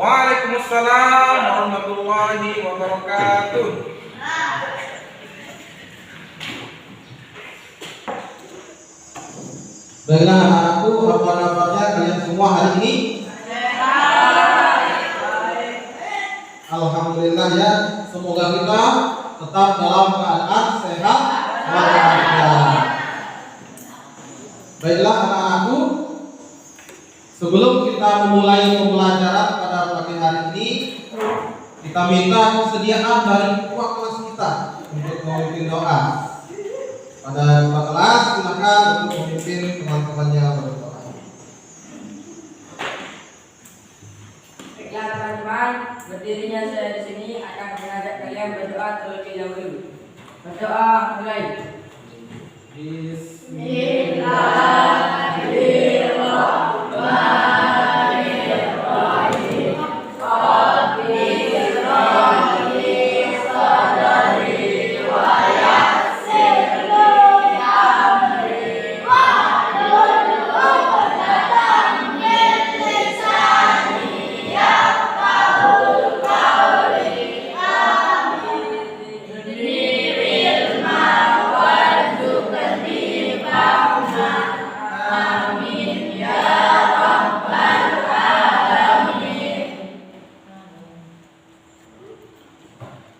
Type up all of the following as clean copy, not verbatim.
Waalaikumsalam warahmatullahi wabarakatuh. Baiklah anak-anakku, apa kabarnya kalian semua hari ini? Alhamdulillah ya, semoga kita tetap dalam keadaan sehat walafiat. Baiklah anak-anakku, sebelum kita memulai pembelajaran pada pagi hari ini, kita minta kesediaan dari ketua kelas kita untuk memimpin doa. Pada ketua kelas silakan untuk memimpin teman-temannya berdoa. Baiklah teman-teman, berdirinya saya di sini akan mengajak kalian berdoa terlebih dahulu. Berdoa mulai. Bismillahirrahmanirrahim. Rabbi isra'li sadri wa yassir li amri wahlul 'uqdatam min lisani yafqahu qawli. Amin ya rabbal alamin.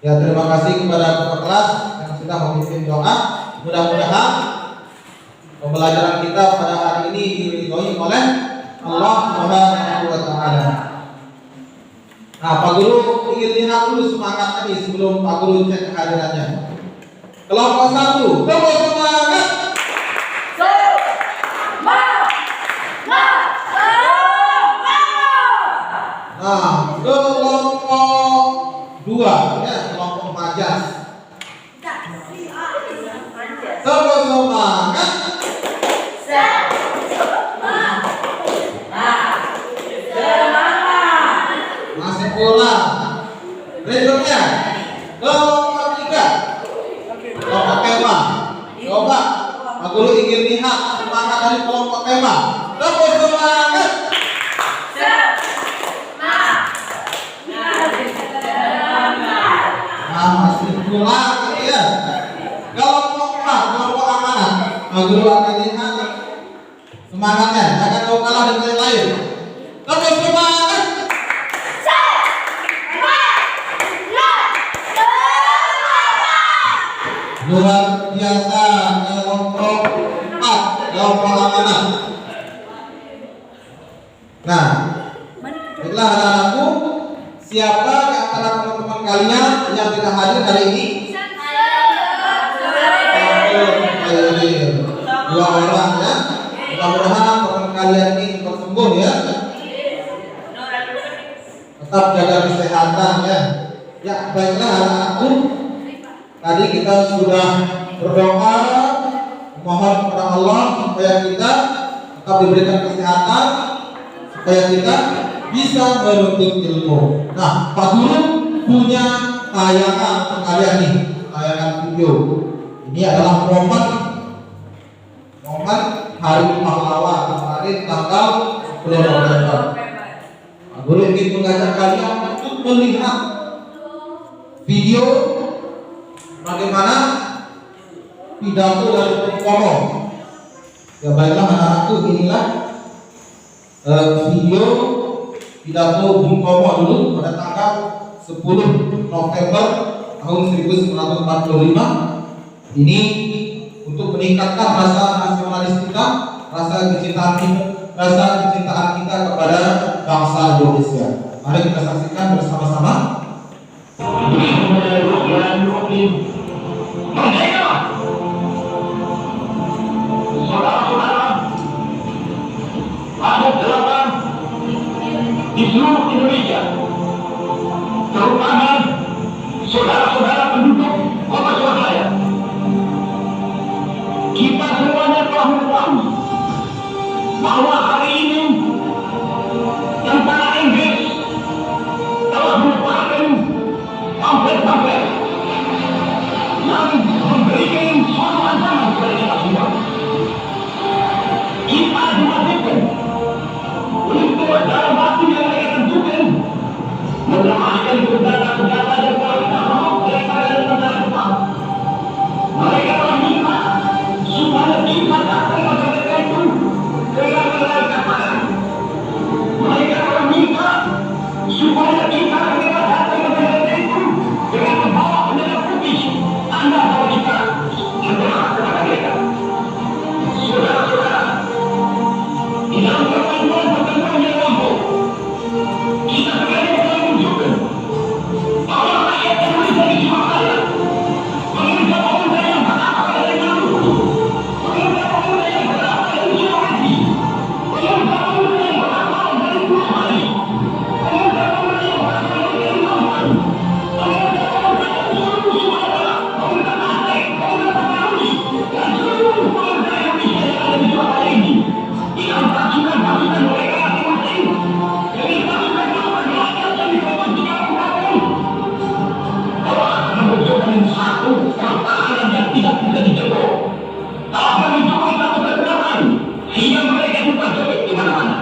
Ya, terima kasih kepada ketua kelas yang sudah memimpin doa. Mudah-mudahan pembelajaran kita pada hari ini diridhoi oleh Allah Subhanahu wa taala. Nah, Pak Guru ingin lihat dulu semangat tadi sebelum Pak Guru cek kehadirannya. Kelompok 1, tepuk semangat. Nah, kelompok 2 ya, kelompok Majas. Tepuk semangat. Masih pula. Berikutnya kelompok 3, kelompok tema. Coba Pak Guru ingin lihat semangat dari kelompok tema. Tepuk semangat. Nah, masih pula ya. Kelompok 4, kelompok amanat. Pak Guru akan lihat semangatnya. Jangan mau kalah dengan yang lain. Tepuk semangat. Luar biasa kelompok 4, kelompok amanat. Nah, baiklah anak-anakku, siapa di antara teman-teman kalian yang tidak hadir hari ini? Dua orang ya. Mudah-mudahan teman kalian ini cepat sembuh ya. Tetap jaga kesehatan ya. Ya, baiklah anak-anakku. Tadi kita sudah berdoa mohon kepada Allah supaya kita tetap diberikan kesehatan, supaya kita bisa menuntut ilmu. Nah, Pak Guru punya tayangan untuk kalian nih, tayangan video. Ini adalah momen Hari Pahlawan kemarin tanggal 10 November. Pak Guru ingin mengajak kalian untuk melihat video bagaimana pidato dari Bung Karno. Ya baiklah anak-anakku, inilah video pidato Bung Karno dulu pada tanggal 10 November tahun 1945. Ini untuk meningkatkan rasa nasionalis kita, rasa kecintaan kita kepada bangsa Indonesia. Mari kita saksikan bersama-sama. Bismillahirrahmanirrahim. Merdeka! Saudara-saudara, ada 8 di seluruh Indonesia, terutama saudara-saudara penduduk Kota Surabaya. Kita semuanya telah mengetahui bahwa hari ini tentara Inggris telah menebarkan pamflet-pamflet yang memberikan suatu ancaman kepada kita semua. Kita diwajibkan untuk dalam waktu yang mereka tentukan melemahkan senjata-senjata yang paling tamak daripada negara-negara. Mereka meminta supaya kita datang kepada mereka itu dengan mengangkat tangan. Mereka meminta supaya kita datang kepada mereka itu dengan membawa bendera putih, tanda bahwa kita berdoa kepada mereka. Saudara-saudara, di dalam pertemuan-pertemuan yang lampau, kita sengaja telah menunjukkan bahwa rakyat Indonesia di Surabaya, pemuda-pemuda yang berasal dari Maluku, pemuda-pemuda yang berasal dari Sulawesi, pemuda-pemuda yang berasal dari Pulau Bali, pemuda-pemuda yang berasal dari Lampung, pemuda-pemuda yang seluruh Sumatera, pemuda Aceh, pemuda Betawi, dan seluruh pemuda Indonesia yang ada di Surabaya ini, di dalam pasukan-pasukan mereka masing-masing, dari pasukan-pasukan rakyat yang dibentuk di kampung-kampung, telah menunjukkan satu pertahanan yang tidak bisa dijebol, telah menunjukkan satu kekuatan sehingga mereka itu terjepit di mana-mana.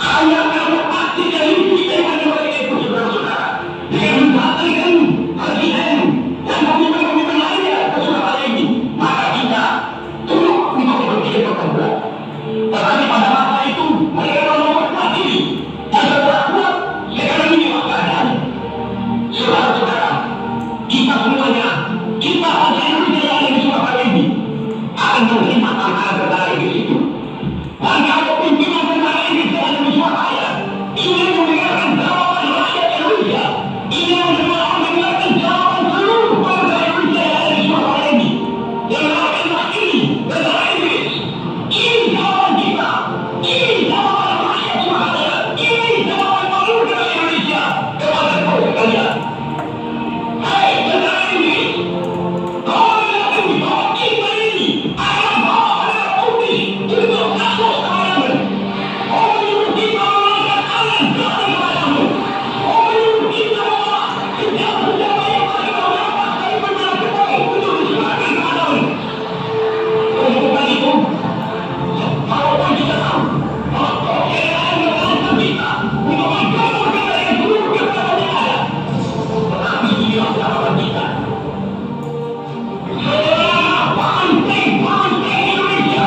Hanya karena aksi dan mimpi daripada mereka itu, saudara-saudara, dengan membatalkan presiden dan pemimpin-pemimpin lainnya ke Surabaya ini, maka kita turut untuk berpikir berkembang. Tetapi pada masa itu mereka membuat diri dan berbuat sekarang ini keadaan. Saudara-saudara, kita semuanya, kita bangsa Indonesia yang ada di Surabaya ini akan menerima tantangan tertarik di situ. Dan kalau pimpinan tentara Indonesia yang ada di Surabaya ingin mendengarkan jawaban rakyat Indonesia, ingin mendengarkan jawaban seluruh bangsa Indonesia yang ada di Surabaya ini, yang akan ini tentara Inggris, ini jawaban kita, ini jawaban rakyat Surabaya, ini jawaban pemuda Indonesia kepada kau sekalian. Hai tentara Inggris, kau mengakui bahwa kita ini akan bawa bendera putih untuk kasus kepadamu. Kau menyuruh kita mengangkat tangan berani kepadamu. Kau menyuruh kita membawa senjata-senjata yang paling merampas dari bendera putih untuk diserahkan kepadamu. Untuk itu, walaupun kita tahu bahwa kau akan melakukan kita untuk menggabungkan dengan seluruh kekuatan yang ada, tetapi inilah jawaban kita. Selama banteng-banteng Indonesia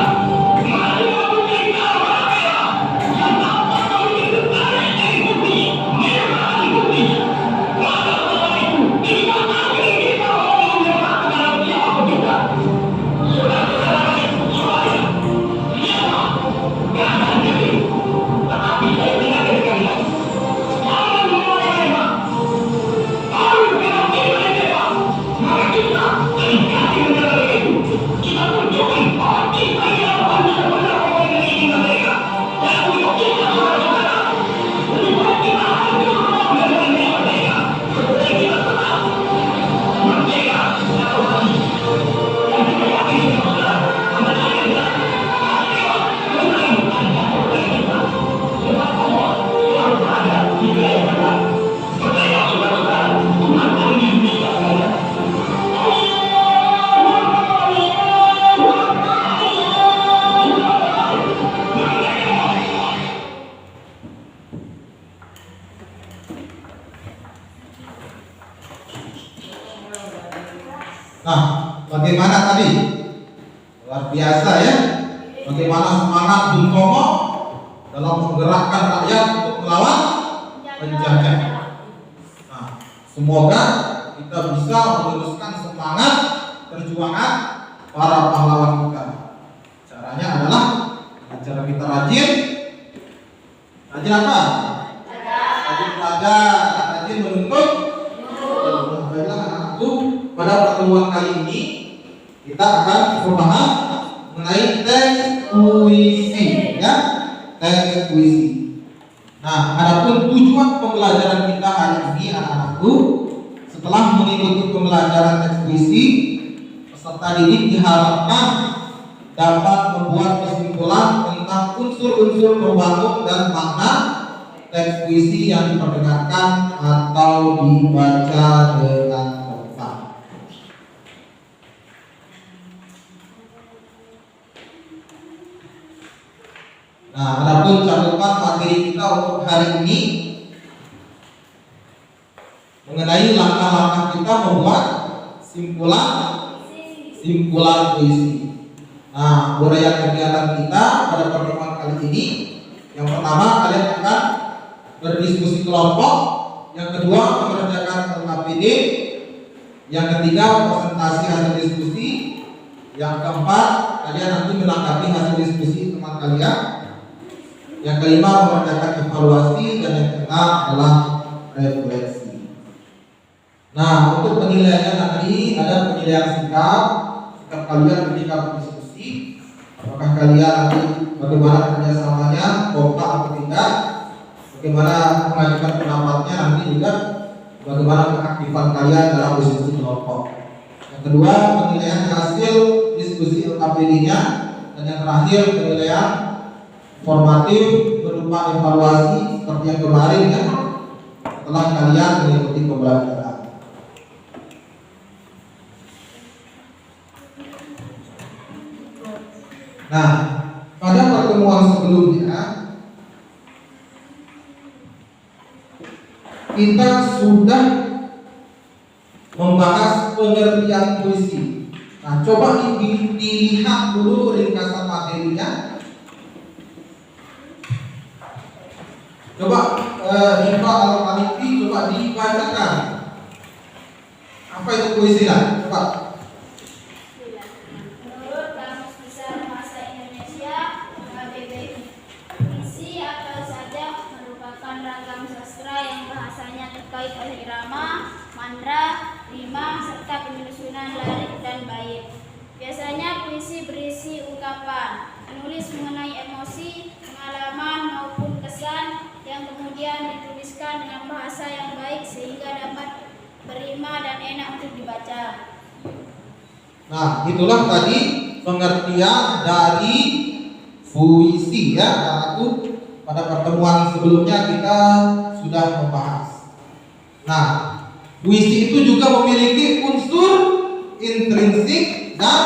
masih mempunyai nama merah yang dapat memiliki tentara yang putih, merah dan putih, maka setelah itu tidak akan kita mau menyerahkan kepada siapapun juga. Saudara-saudara rakyat Surabaya, siapa? Jangan diri. Tetapi saya ingatkan sekalian, jangan memulai-mulai. Kalau kita mulai-mulai, maka kita terjadi negara itu. Kita tunjukkan bahwa kita ialah benar-benar orang yang ingin mereka. Dan untuk kita, saudara-saudara, lebih baik kita hancur dengan mereka. Supaya kita tetap merdeka atau mati. Dan kita yakin, saudara, kemenangan kita menemukan kemenangan kita. Sebab Allah selalu berada di wilayah kita. Percaya, saudara-saudara, Tuhan akan Indonesia sekalian. Nah, bagaimana tadi? Luar biasa ya. Bagaimana semangat Bung Tomo dalam menggerakkan rakyat untuk melawan penjajah. Nah, semoga kita bisa meneruskan semangat perjuangan para pahlawan kita. Caranya adalah dengan cara kita rajin apa? Rajin belajar, rajin menuntut. Baiklah anak-anakku, pada pertemuan kali ini kita akan membahas mengenai teks puisi, ya, teks puisi. Nah, adapun tujuan pembelajaran kita hari ini, anak-anakku, setelah mengikuti pembelajaran teks puisi, peserta didik diharapkan dapat membuat kesimpulan tentang unsur-unsur pembangun dan makna teks puisi yang diperdengarkan atau dibaca dengan tepat. Nah, adapun catatan materi kita untuk hari ini, mengenai langkah-langkah kita membuat simpulan puisi. Nah, uraian kegiatan kita pada pertemuan kali ini, yang pertama kalian akan berdiskusi kelompok, yang kedua mengerjakan LKPD, yang ketiga presentasi hasil diskusi, yang keempat kalian nanti menanggapi hasil diskusi teman kalian, yang kelima mengerjakan evaluasi, dan yang keenam adalah refleksi. Nah, untuk penilaiannya nanti ada penilaian sikap kalian ketika berdiskusi, apakah kalian nanti bagaimana kerjasamanya, kompak atau tidak, bagaimana mengajukan pendapatnya, nanti juga bagaimana keaktifan kalian dalam diskusi kelompok. Yang kedua penilaian hasil diskusi LKPD-nya, dan yang terakhir penilaian formatif berupa evaluasi seperti yang kemarin ya, setelah kalian mengikuti pembelajaran. Nah, pada pertemuan sebelumnya kita sudah membahas pengertian puisi. Nah, coba dilihat dulu ringkasan materinya. Coba Rifa Al-Hanifi coba dibacakan. Apa itu puisi lah? Coba. Menurut Kamus Besar Bahasa Indonesia (KBBI), puisi atau sajak merupakan ragam sastra yang bahasanya terkait oleh irama, mandra, rima, serta penyusunan lirik dan bait. Biasanya puisi berisi ungkapan, menulis mengenai emosi, pengalaman maupun kesan yang kemudian dituliskan dengan bahasa yang baik sehingga dapat berima dan enak untuk dibaca. Nah, itulah tadi pengertian dari puisi ya. Nah, itu pada pertemuan sebelumnya kita sudah membahas. Nah, puisi itu juga memiliki unsur intrinsik dan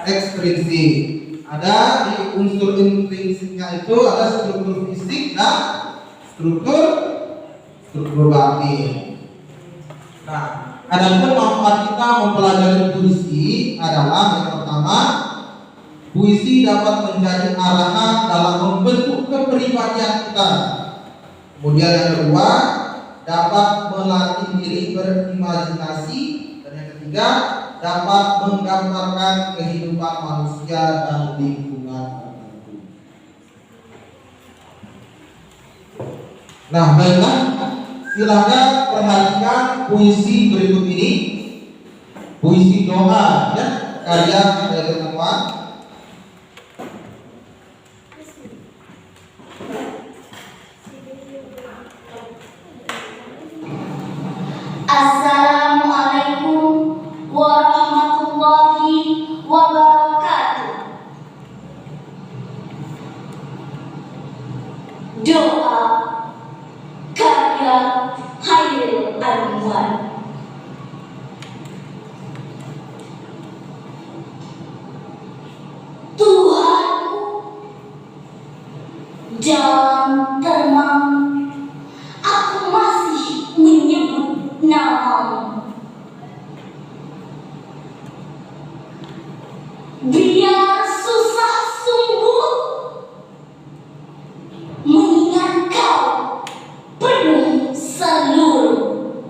ekstrinsik. Ada di unsur intrinsiknya itu ada struktur fisik dan struktur batin. Nah, adapun manfaat kita mempelajari puisi adalah yang pertama, puisi dapat menjadi arahan dalam membentuk kepribadian kita. Kemudian yang kedua, dapat melatih diri berimajinasi, dan yang ketiga, dapat menggambarkan kehidupan manusia dan lingkungan tertentu. Nah, baiklah, silakan perhatikan puisi berikut ini. Puisi doa ya, karya dari teman. Assalamualaikum warahmatullahi wabarakatuh. Doa karya Khairil Anwar. Tuhanku, dalam termang aku masih menyebut namamu. Biar susah sungguh mengingat kau penuh seluruh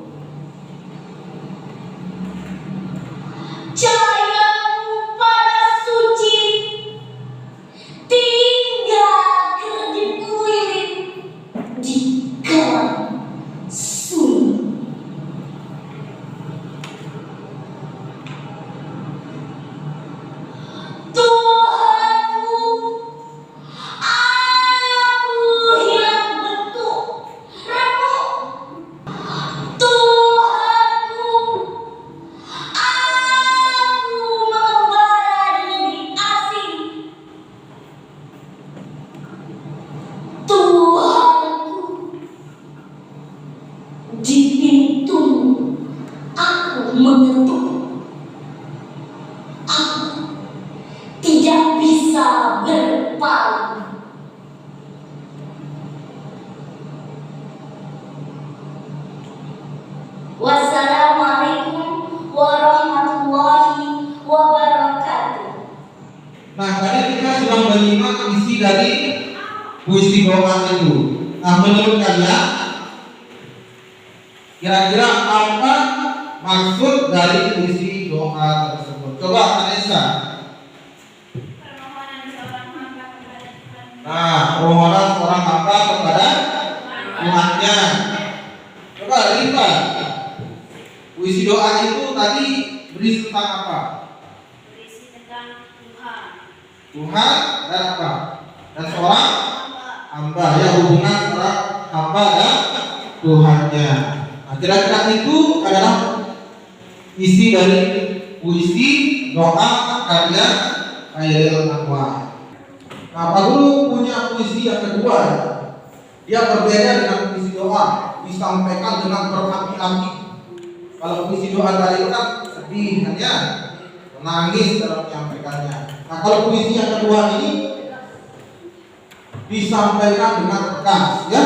doa itu. Nah, menurut kalian kira-kira apa maksud dari puisi doa tersebut? Coba Anissa. Permohonan seorang hamba kepada Tuhan. Nah, permohonan seorang hamba kepada Tuhannya. Coba Rifa. Puisi doa itu tadi berisi tentang apa? Berisi tentang Tuhan. Tuhan dan apa? Dan seorang Hamba. hamba, ya, hubungan antara hamba dan Tuhannya. Nah, kira-kira itu adalah isi dari puisi doa karya Khairil Anwar. Nah, Pak Guru punya puisi yang kedua. Dia berbeda dengan puisi doa, disampaikan dengan berapi-api. Kalau puisi doa tadi kan sedih, hanya menangis dalam menyampaikannya. Nah, kalau puisi yang kedua ini disampaikan dengan tegas, ya,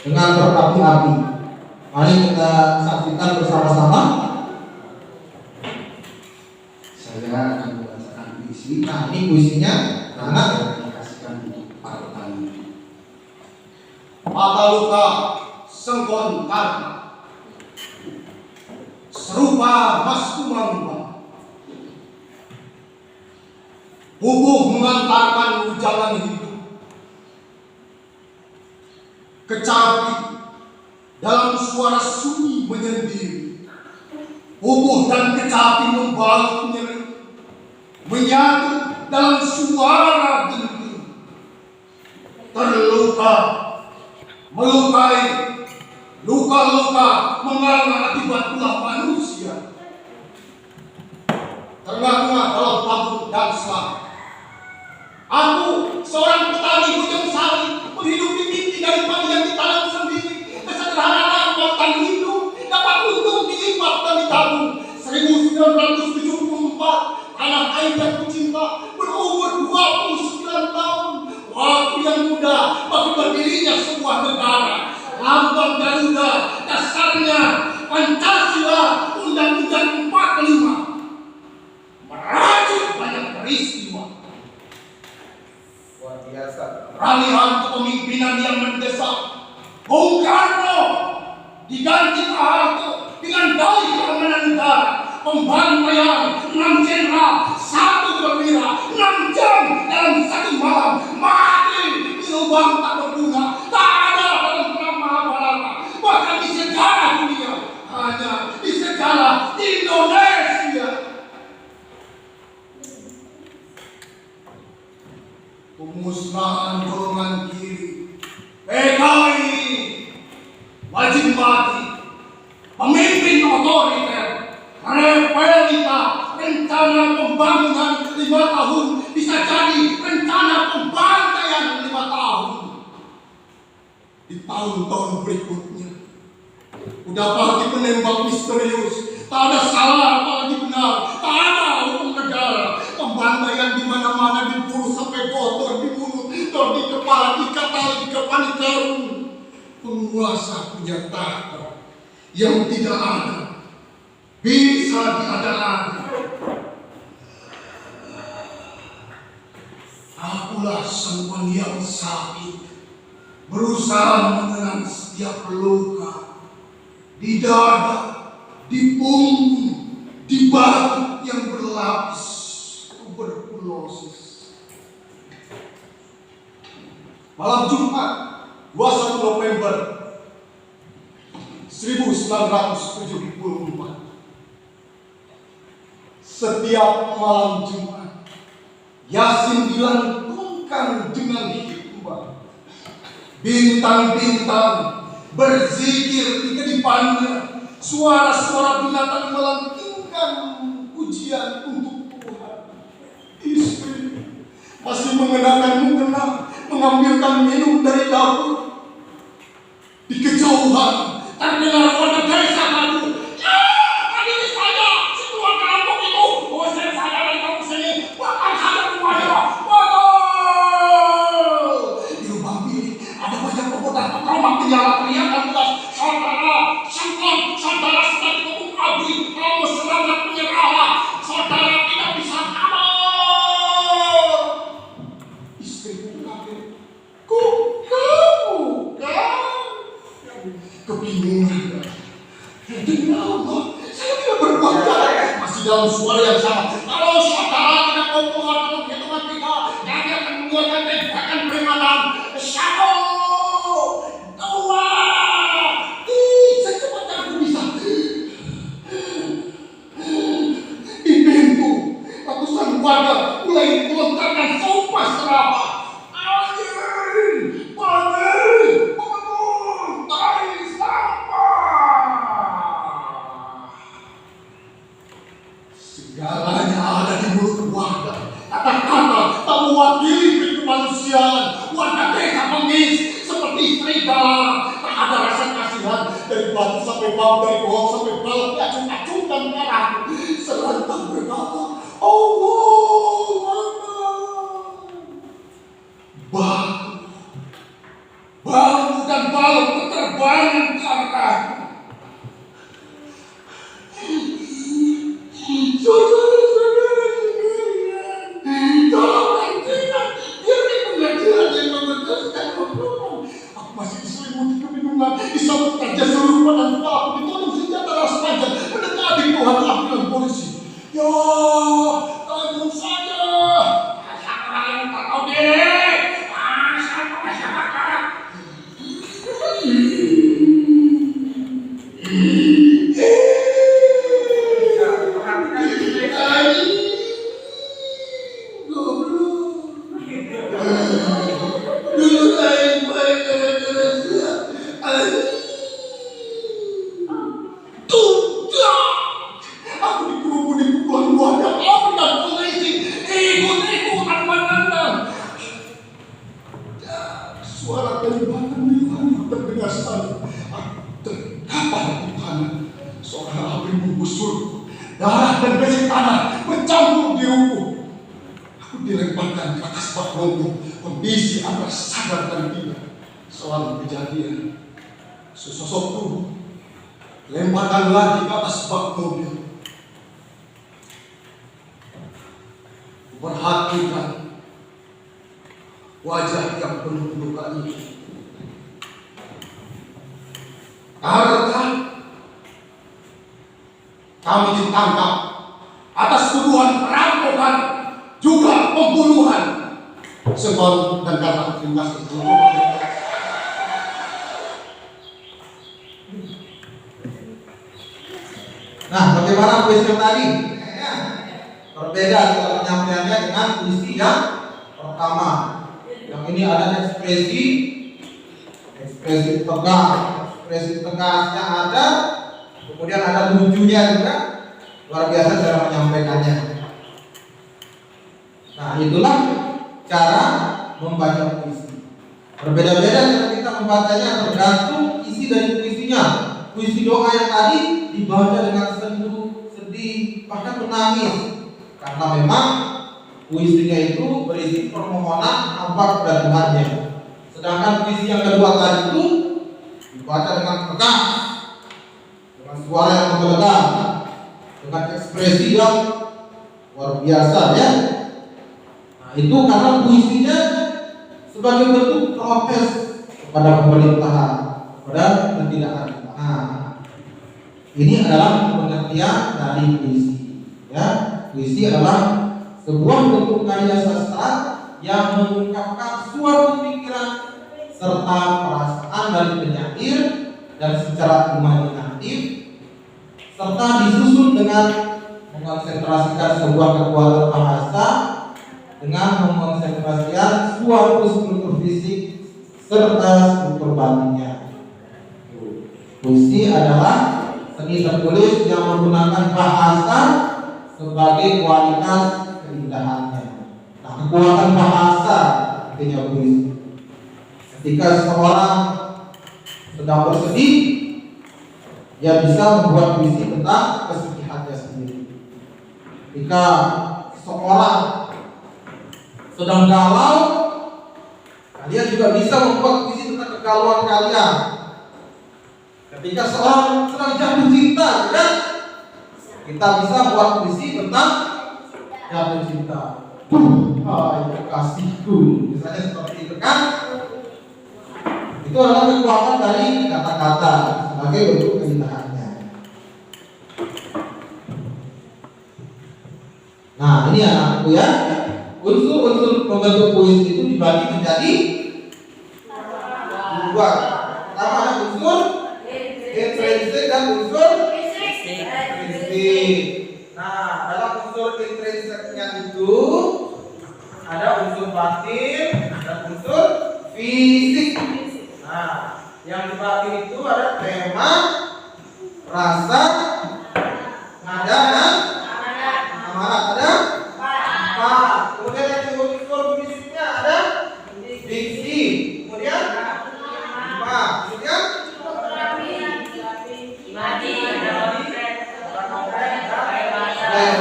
dengan berapi-api. Mari kita saksikan bersama-sama. Saya akan membacakan puisi. Nah, ini puisinya. Karena saya dikasihkan untuk para petani. Mata luka sengkon karma, serupa mas kumamba, bubuh mengantarkan ujangan hidup, kecapi dalam suara sunyi menyendiri, bubuh dan kecapi membalut nyeri, menyatu dalam suara genting, terluka, melukai, luka-luka menganga akibat ulah manusia, tengah-tengah dalam panggung dan selang. Aku seorang petani bujang sari, menghidupi mimpi dari padi yang ditanam sendiri. Kesederhanaan buatan hidup dapat untung dilipat dan ditabung. 1974, tanah air yang kucinta berumur 29 tahun. Waktu yang muda bagi berdirinya sebuah negara. Lambang Garuda, dasarnya Pancasila, Undang-Undang 45. Merajut banyak peristiwa. Luar biasa. Peralihan kepemimpinan yang mendesak. Bung Karno diganti Pak Harto dengan dalih keamanan negara. Pembantaian 6 jenderal, 1 perwira, 6 jam dalam 1 malam. Mati di lubang tak berguna. Tak ada dalam perang Mahabharata. Bahkan di sejarah dunia. Hanya di sejarah Indonesia. Pemusnahan golongan kiri, PKI, wajib mati, pemimpin otoriter, repelita, rencana pembangunan 5 tahun bisa jadi rencana pembantaian 5 tahun. Di tahun-tahun berikutnya, udah pasti penembak misterius, tak ada salah apalagi benar, tak ada hukum negara. Pembantaian di mana-mana, diburu sampai kotor, di mulut, di kepala, di tali, di kepala, di karung. Penguasa punya tahta yang tidak ada, bisa diadakan. Akulah sang yang sakit, berusaha mengenang setiap luka di dada, di punggung, di bahu yang berlapis tuberkulosis. Malam Jumat 21 November 1974, setiap malam Jumat Yasin dilantunkan dengan hikmah. Bintang-bintang berzikir di kedipannya. Suara-suara binatang melantunkan pujian untuk Tuhan. Istri masih mengenakan mukena, mengambilkan minum dari dapur. Di kejauhan terdengar warga desa madu. Ya, tadi saya si tuan kampung itu usir saya dari kampung sini. Bahkan saya rumahnya. Betul. Di lubang bilik ada banyak pemuda petromak teriak dan belas. Saudara, saudara sedang dikepung api. Kamu semangat menyerah. Saudara tidak bisa kabur. Istriku kaget. kebingungan. Demi Allah, saya tidak berbuat jahat. Masih dalam suara yang sama. Kalau saudara tidak membuat hitungan kita, kami akan mengeluarkan tembakan peringatan. Satu, dua, tiga, secepatnya aku bisa. Di pintu, ratusan warga mulai melontarkan sumpah serapah. Angin, panen, pengemun, tarik sampah. Segalanya ada di mulut warga. Kata-kata tak mewakili kemanusiaan. Warga desa bengis seperti serigala. Tak ada rasa kasihan. Dari batu sampai bau, dari pohon sampai balok, acung-acungkan merah. Serentak berkata, Allah Akbar. Bau dan balok berterbangan ke arahku. Saudara-saudara sekalian, tolong hentikan. Biarkan pengajaran yang membebaskan hukuman. Aku masih diselimuti kebingungan. Disambut saja seluruh badan aku ditolong senjata ras panjang mendekati Tuhan ambulan polisi. Ya, tanggung saja. Asal orang yang tak tahu diri. Asal masyarakat. Suara tembakan milikku terdengar sekali. Terkapar di tanah. Seorang api menggusur. Darah dan besek tanah bercampur di rumput. Aku dilemparkan ke atas bak mobil. Kondisi antara sadar dan tidak. Selang kejadian, sesosok tubuh lemparkan lagi ke atas bak mobil. Perhatikan wajah yang penuh luka ini. Karena kami ditangkap atas tuduhan perampokan juga pembunuhan. Sebab dan karena terima kasih. Nah, bagaimana puisi yang tadi? Berbeda cara penyampaiannya dengan puisi yang pertama. Yang ini ada ekspresi tegasnya ada, kemudian ada lucunya juga. Luar biasa cara menyampaikannya. Nah, itulah cara membaca puisi. Berbeda-beda cara kita membacanya tergantung isi dari puisinya. Puisi doa yang tadi dibaca dengan sendu, sedih, bahkan menangis, karena memang puisinya itu berisi permohonan hamba kepada Tuhannya. Sedangkan puisi yang kedua tadi itu dibaca dengan tegas, dengan suara yang menggelegar, dengan ekspresi yang luar biasa, ya. Nah, itu karena puisinya sebagai bentuk protes kepada pemerintahan, kepada ketidakadilan. Nah, ini adalah pengertian dari puisi, ya. Puisi adalah sebuah bentuk karya sastra yang mengungkapkan suatu pikiran serta perasaan dari penyair dan secara imajinatif, serta disusun dengan mengkonsentrasikan sebuah kekuatan bahasa dengan mengkonsentrasikan suatu struktur fisik serta struktur batinnya. Puisi adalah seni tertulis yang menggunakan bahasa sebagai kualitas keindahannya. Nah, kekuatan bahasa artinya puisi. Ketika seseorang sedang bersedih, dia bisa membuat puisi tentang kesedihannya sendiri. Ketika seseorang sedang galau, kalian juga bisa membuat puisi tentang kegalauan kalian. Ketika seorang sedang jatuh cinta, kan? Kita bisa buat puisi tentang jatuh cinta. Hai kekasihku, misalnya seperti itu kan? Ketika Itu adalah kekuatan dari kata-kata sebagai bentuk keindahannya. Nah, ini anakku ya. Unsur-unsur pembentuk puisi itu dibagi menjadi dua. Pertama ada unsur intrinsik dan unsur ekstrinsik. Nah, dalam unsur intrinsiknya itu ada unsur batin dan unsur fisik. Nah, yang di batin itu ada tema, rasa, nada, dan amanat. Ada empat. Kemudian yang di unsur fisiknya ada diksi. Kemudian lima. Kemudian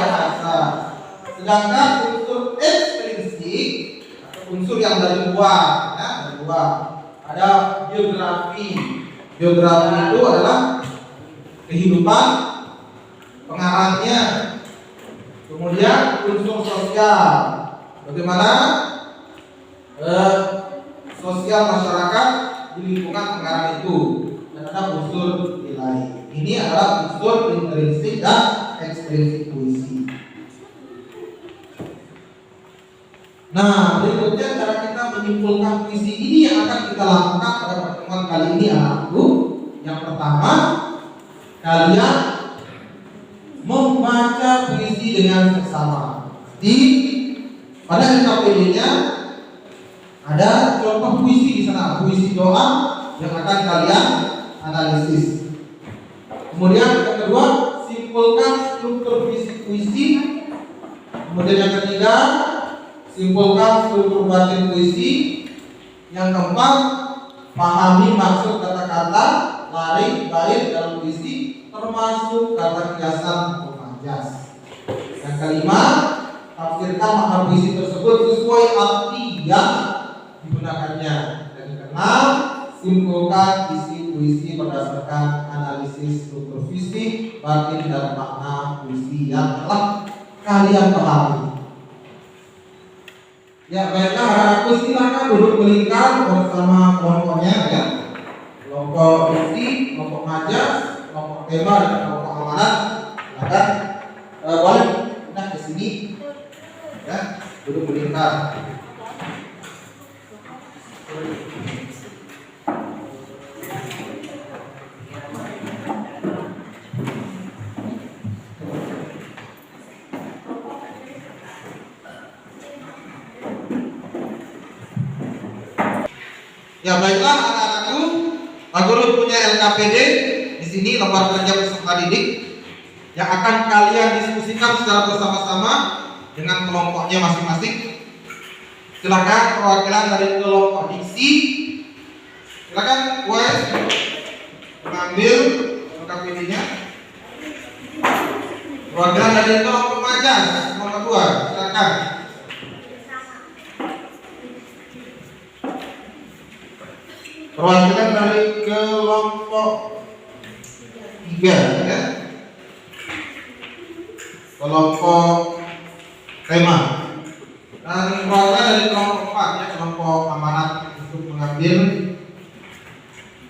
bahasa. Sedangkan unsur ekstrinsik atau unsur yang dari luar, ya, dari luar ada biografi. Biografi itu adalah kehidupan pengarangnya. Kemudian unsur sosial, bagaimana sosial masyarakat di lingkungan pengarang itu, dan ada unsur nilai. Ini adalah unsur intrinsik dan ekstrinsik puisi. Nah, berikutnya cara kita menyimpulkan puisi ini yang akan kita lakukan pada pertemuan kali ini, anakku. Yang pertama, kalian membaca puisi dengan seksama. Pada LKPD-nya ada contoh puisi di sana, puisi doa yang akan kalian analisis. Kemudian yang kedua, simpulkan struktur puisi. Kemudian yang ketiga, simpulkan struktur batin puisi. Yang keempat, pahami maksud kata-kata, larik, bait dalam puisi, termasuk kata kiasan atau majas. Yang kelima, tafsirkan makna puisi tersebut sesuai arti yang digunakannya. Dan yang keenam, simpulkan isi puisi berdasarkan analisis struktur fisik, batin, dan makna puisi yang telah kalian pahami. Ya, baiklah, harapku silakan duduk melingkar bersama kelompoknya ya. Kelompok puisi, kelompok majas, kelompok tema, dan kelompok amanat. Silakan boleh pindah ke sini ya, duduk melingkar. Ya, baiklah anak-anakku, Pak Guru punya LKPD di sini, lembar kerja peserta didik, yang akan kalian diskusikan secara bersama-sama dengan kelompoknya masing-masing. Silakan perwakilan dari kelompok diksi, silakan Wes mengambil LKPD-nya. Perwakilan dari kelompok majas nomor 2, silakan. Perwakilan dari kelompok 3 ya, kelompok tema, dan perwakilan dari kelompok 4 ya, kelompok amanat untuk mengambil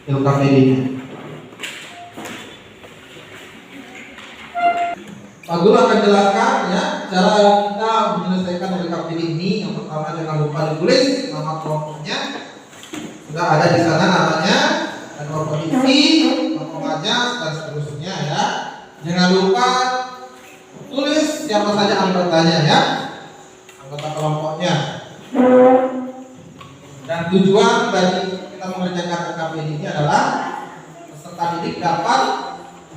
LKPD-nya. Pak Guru akan jelaskan ya cara kita menyelesaikan LKPD ini. Yang pertama, jangan lupa ditulis nama kelompoknya. Sudah ada di sana namanya, dan kelompok diksi, kelompok majas, dan seterusnya ya. Jangan lupa tulis siapa saja anggotanya ya, anggota kelompoknya. Dan tujuan dari kita mengerjakan LKPD ini adalah peserta didik dapat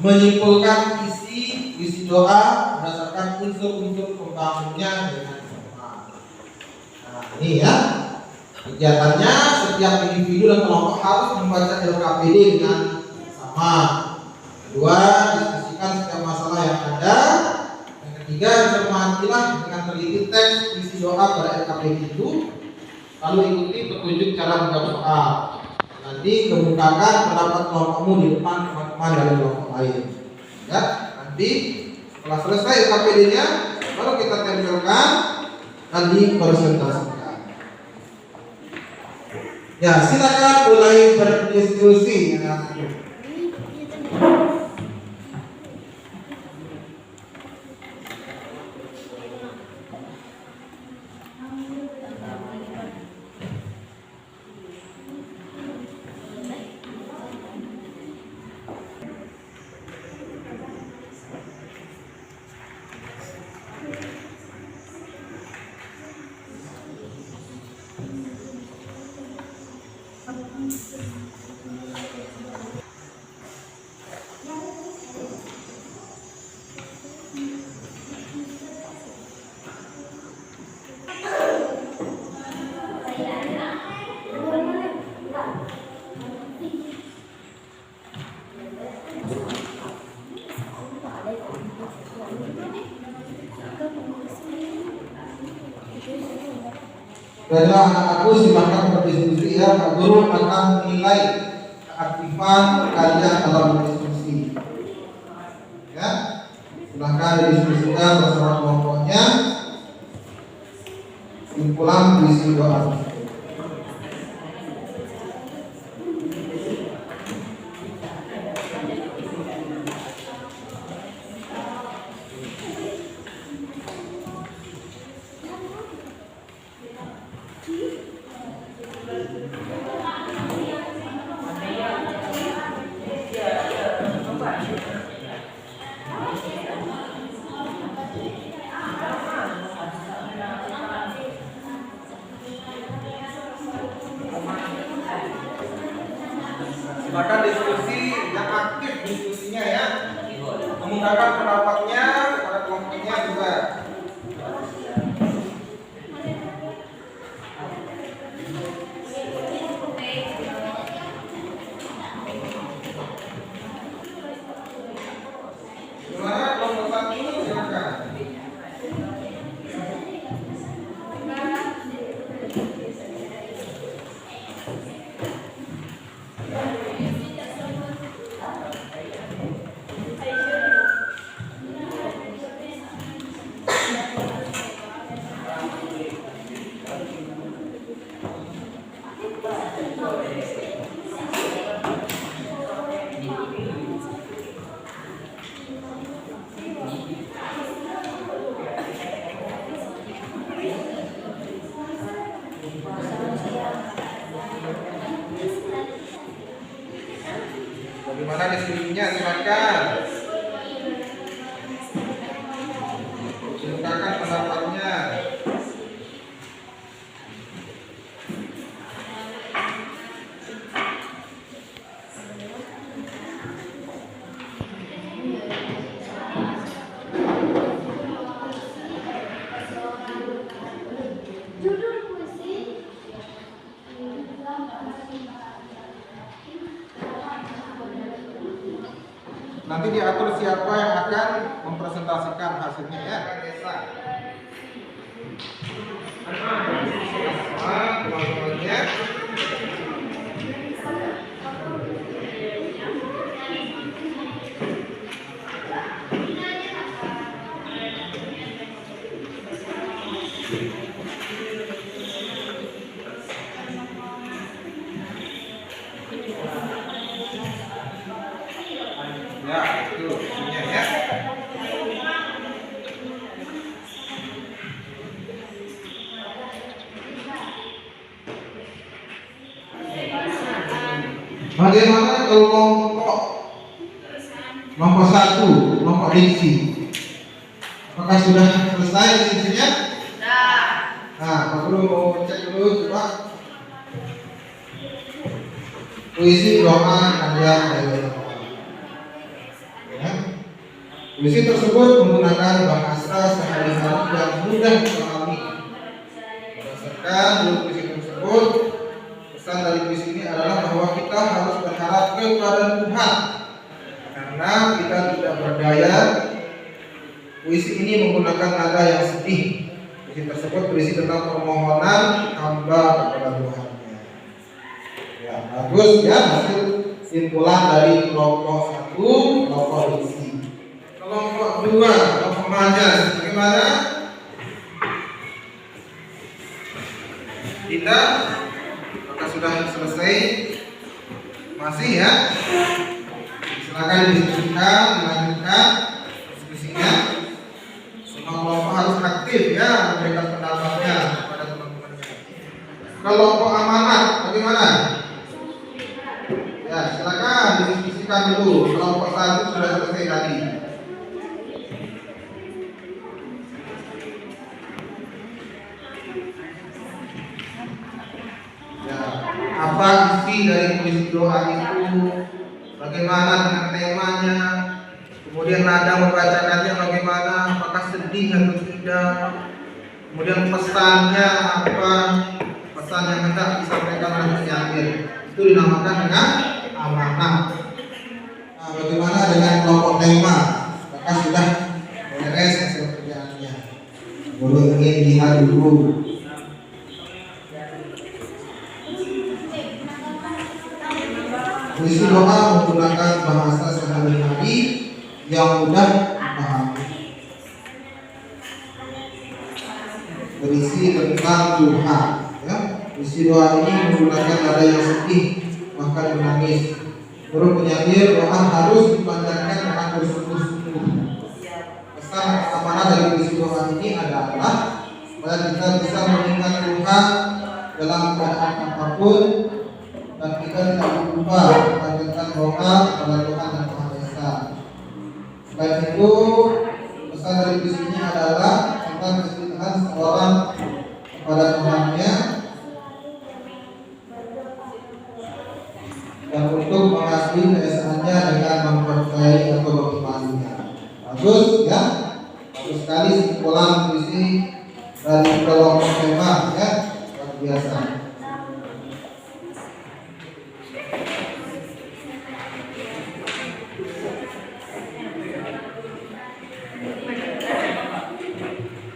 menyimpulkan isi doa berdasarkan unsur-unsur pembangunnya dengan sama. Nah, ini ya. Kegiatannya, setiap individu dan kelompok harus membaca LKPD dengan sama. Kedua, diskusikan setiap masalah yang ada. Yang ketiga, cermatilah dengan teliti teks isi doa pada LKPD itu. Lalu ikuti petunjuk cara menjawab soal. Nanti kemukakan pendapat kelompokmu di depan teman-teman dari kelompok lain. Ya, nanti setelah selesai LKPD-nya, baru kita tempelkan dan dipresentasikan. Ya, silakan mulai berdiskusi ya. Baiklah anak-anakku, silakan berdiskusi ya. Pak Guru akan menilai keaktifan kalian dalam berdiskusi. Ya, silakan didiskusikan bersama kelompoknya. Simpulan berisi doa. Silakan diskusi yang aktif diskusinya ya, mengungkapkan pendapatnya kepada kelompoknya juga. Gimana kelompok satu, silakan. Bagaimana diskusinya, silakan. Silakan pendapatnya. Judul puisi Nanti diatur siapa yang akan mempresentasikan hasilnya ya. Teman-temannya. Ya, itu isunya ya. Bagaimana kelompok nomor 1, kelompok diksi? Apakah sudah selesai diskusinya? Nah, Pak Guru mau cek dulu coba. Puisi doa kalian dari ya. Puisi tersebut menggunakan bahasa sehari-hari yang mudah dipahami. Berdasarkan dulu puisi tersebut, pesan dari puisi ini adalah bahwa kita harus berharap kepada Tuhan karena kita tidak berdaya. Puisi ini menggunakan nada yang sedih. Puisi tersebut berisi tentang permohonan hamba kepada Tuhan. Ya, bagus ya hasil simpulan dari kelompok 1, kelompok diksi. Kelompok 2, kelompok majas, bagaimana? Tidak? Apakah sudah selesai masih ya, silakan didiskusikan, dilanjutkan diskusinya. Semua kelompok harus aktif ya memberikan pendapatnya kepada teman-temannya. Kelompok amanat bagaimana? Ya silakan didiskusikan dulu. Kelompok 1 sudah selesai tadi. Apa isi dari puisi doa itu, bagaimana dengan temanya, kemudian nada membacakannya bagaimana, apakah sedih atau tidak, kemudian pesannya apa, pesan yang hendak disampaikan oleh penyair, itu dinamakan dengan amanah. Nah, bagaimana dengan kelompok tema? Apakah sudah beres hasil kerjaannya? Guru ingin lihat dulu. Puisi doa menggunakan bahasa sehari-hari yang mudah dipahami. Berisi tentang Tuhan. Ya. Puisi doa ini menggunakan nada yang sedih, bahkan menangis. Menurut penyair, doa harus dipanjatkan dengan bersungguh-sungguh. Pesan amanah dari puisi doa ini adalah supaya kita bisa mengingat Tuhan dalam keadaan apapun, dan kita tidak lupa memanjatkan doa kepada Tuhan yang Maha Esa. Selain itu, pesan dari puisinya adalah tentang kecintaan seorang kepada Tuhannya dan untuk mengasihi keesaannya dengan mempercayai atau mengimaninya. Bagus ya, bagus sekali kesimpulan puisi dari kelompok tema ya, luar biasa.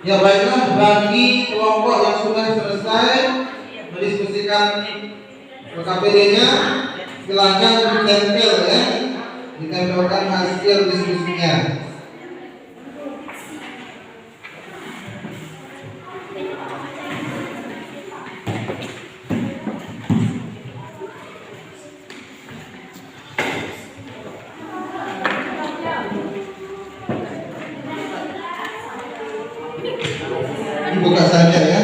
Ya baiklah, bagi kelompok yang sudah selesai mendiskusikan KPD-nya, silakan ditempel ya, ditempelkan hasil diskusinya. Dibuka saja ya.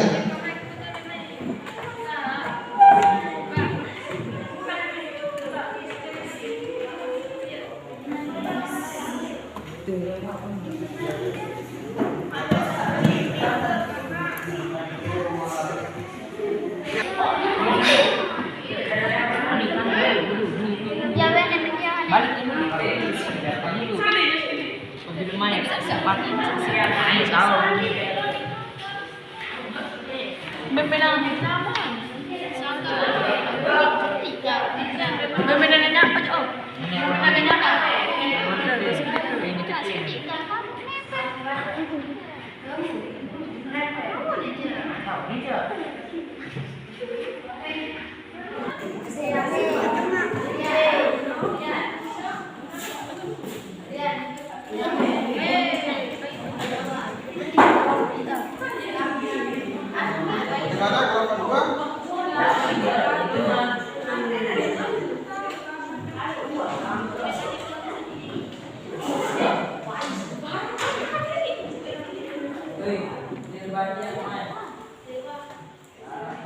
Bagaimana kalau kedua?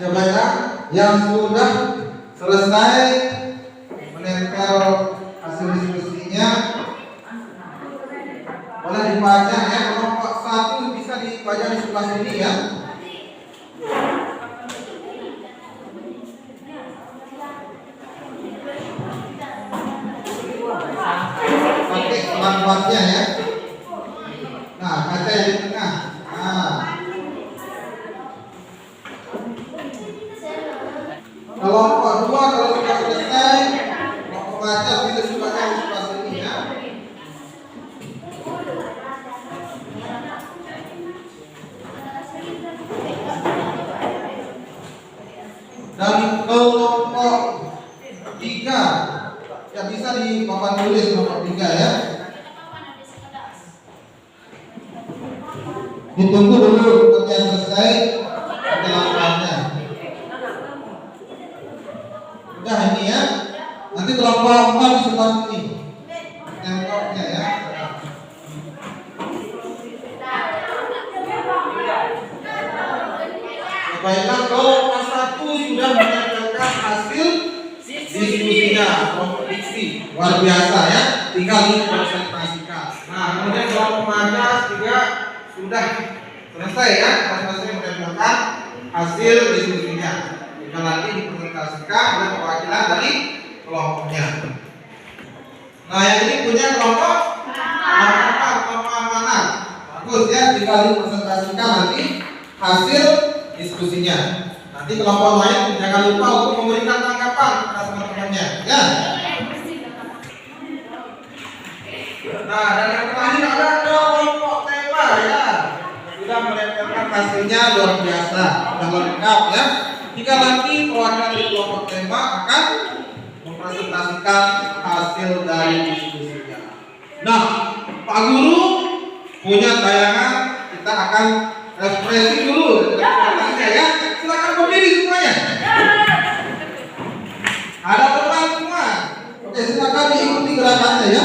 Ya baiklah, yang sudah selesai menempel hasil diskusinya boleh dibaca ya. Kelompok 1 bisa dibaca di sebelah sini ya. Pakai kuat-kuatnya ya. Nah, kaca yang di tengah. Nah. Kelompok 2 kalau sudah selesai, kelompok baca bisa dibaca di sebelah sini ya. Dan kelompok 3 ya bisa di papan tulis kelompok 3 ya. Ditunggu dulu kerjaan selesai, kita lakukannya. Nanti kelompok 4 di sebelah sini. Temboknya ya. Baiklah, kelompok 1 sudah menyatakan hasil diskusinya, kompetisi luar biasa ya. Tinggal dipresentasikan. Nah, kemudian kelompok magas juga sudah selesai ya, masing-masing menyatakan hasil diskusinya. Tinggal lagi dipresentasikan oleh perwakilan dari kelompoknya. Nah, yang ini punya kelompok mana? Bagus ya, tinggal dipresentasikan nanti hasil diskusinya. Nanti kelompok lain jangan lupa untuk memberikan tanggapan kepada teman-temannya ya. Nah, dan yang terakhir ada kelompok tema ya. Sudah menempelkan hasilnya luar biasa, sudah lengkap ya. Jika nanti perwakilan dari kelompok tema akan mempresentasikan hasil dari diskusinya. Nah, Pak Guru punya tayangan, kita akan refreshing dulu ya. Silakan berdiri semuanya. Ada teman semua. Oke, silakan diikuti gerakannya ya.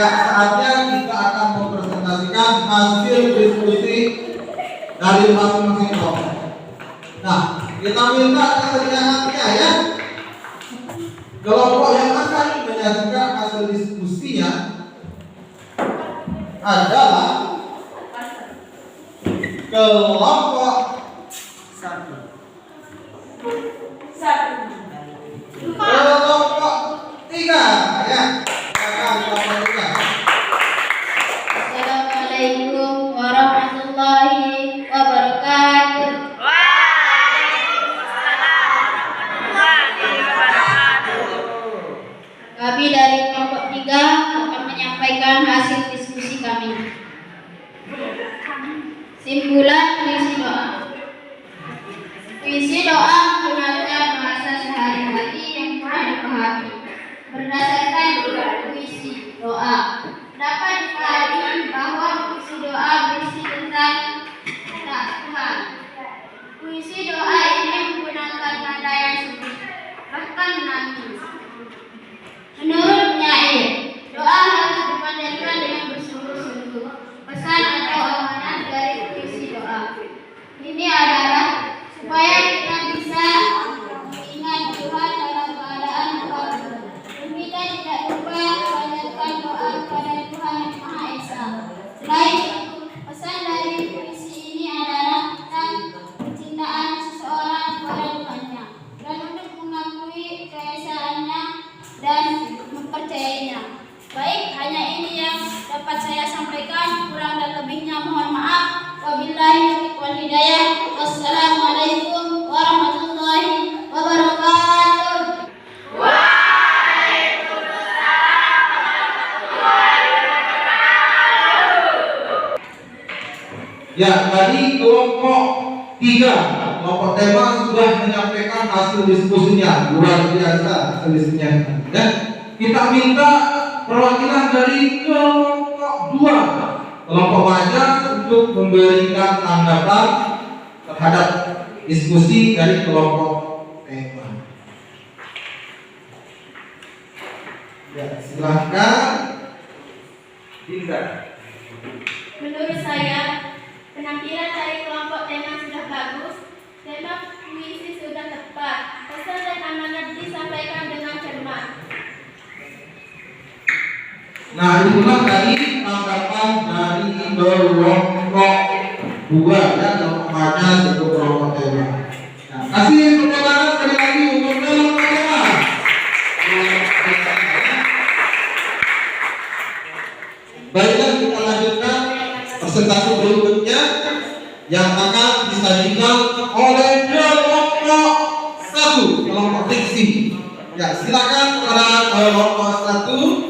Ya, saatnya kita akan mempresentasikan hasil diskusi dari masing-masing kelompok. Nah, kita minta kesediaannya ya. Kelompok yang akan menyajikan hasil diskusinya adalah kelompok 1. Kelompok 3 ya. Assalamualaikum warahmatullahi wabarakatuh. Puisi doa menggunakan bahasa sehari-hari yang mudah dipahami. Berdasarkan puisi doa, dapat dikatakan bahwa puisi doa berisi tentang Tuhan. Puisi doa ini menggunakan nada yang sedih, bahkan menangis. Menurut penyair, doa harus dipanjatkan dengan bersungguh-sungguh. Pesan atau amanat dari puisi doa ini adalah supaya kita bisa mengingat Tuhan dalam keadaan apapun. Kita tidak lupa panjatkan doa kepada Tuhan yang Maha Esa. Selain itu, pesan dari puisi ini adalah tentang kecintaan seseorang kepada Tuhannya dan untuk mengakui keesaannya dan mempercayainya. Baik, hanya ini yang dapat saya sampaikan. Kurang dan lebihnya mohon maaf. Wabillahi taufiq wal hidayah. Wassalamualaikum warahmatullahi wabarakatuh. Ya, tadi kelompok 3, kelompok tema sudah menyampaikan hasil diskusinya. Luar biasa hasil diskusinya. Ya, kita minta perwakilan dari kelompok 2, kelompok wajah, untuk memberikan tanggapan terhadap diskusi dari kelompok tema. Ya, silahkan Dinda. Menurut saya, penampilan dari kelompok tema sudah bagus. Tema puisi sudah tepat. Pesan dan amanat disampaikan dengan cermat. Nah, itulah tadi tanggapan dari kelompok 2 ya, kelompok wajah untuk kelompok tema. Nah, kasih tepuk tangan sekali lagi untuk kelompok tema. Baiklah, kita lanjutkan presentasi berikutnya yang akan disajikan oleh kelompok 1, kelompok diksi. Ya, silakan kepada kelompok 1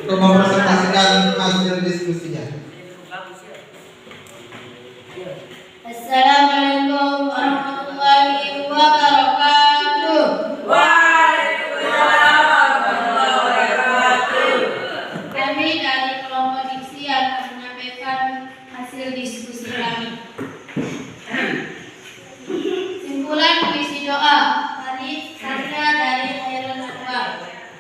untuk mempresentasikan hasil diskusinya. Assalamualaikum warahmatullahi wabarakatuh. Kami dari kelompok diksi akan menyampaikan hasil diskusi kami. Simpulan puisi doa karya dari Khairul Anwar.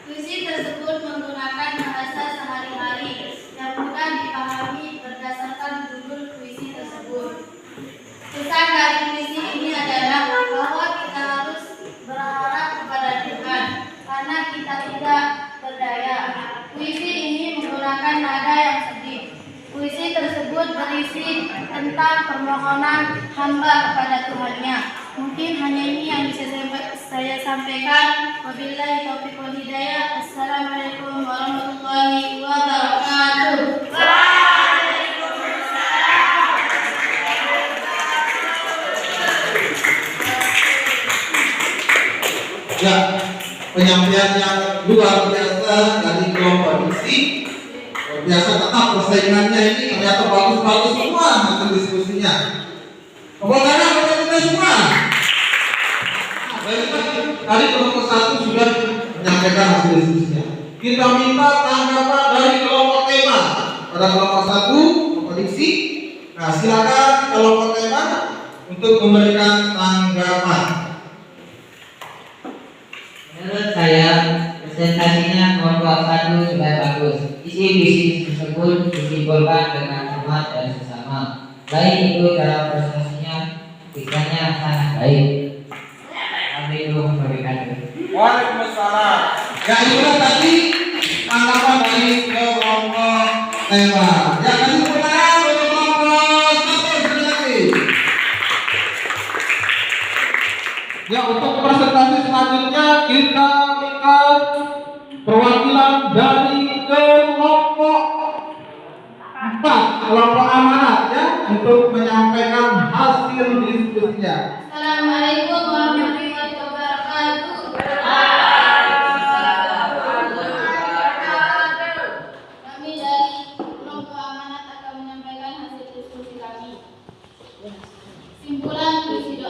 Puisi tersebut menggunakan bahasa sehari-hari yang mudah dipahami berdasarkan judul puisi tersebut. Pesan dari puisi ini adalah bahwa kita harus berharap kepada Tuhan karena kita tidak berdaya. Puisi ini menggunakan nada yang sedih. Puisi tersebut berisi tentang permohonan hamba kepada Tuhannya. Mungkin hanya ini yang bisa saya sampaikan. Wabillahi taufiq wal hidayah. Assalamualaikum warahmatullahi wabarakatuh. Ya, penyampaian yang luar biasa dari kelompok diksi. Luar biasa, tetap persaingannya ini ternyata bagus-bagus semua hasil diskusinya. Tepuk tangan untuk kita semua. Baiklah, tadi kelompok 1 sudah menyampaikan hasil diskusinya. Kita minta tanggapan dari kelompok tema pada kelompok 1, kelompok diksi. Nah, silakan kelompok tema untuk memberikan tanggapan. Menurut saya, presentasinya kelompok 1 sudah bagus. Isi-isi tersebut disimpulkan dengan cermat dan sesama. Selain itu, dalam presentasinya kisahnya sangat baik. Kami itu memberikan. Waalaikumsalam. Ya, itulah tadi tanggapan dari kelompok tema. Ya, kasih tepuk tangan untuk kelompok 1 sekali lagi. Ya, untuk presentasi selanjutnya kita minta perwakilan dari kelompok 4, kelompok amanat ya, untuk menyampaikan hasil diskusinya. Assalamualaikum warahmatullahi wabarakatuh. Kami dari kelompok amanat akan menyampaikan hasil diskusi kami. Simpulan puisi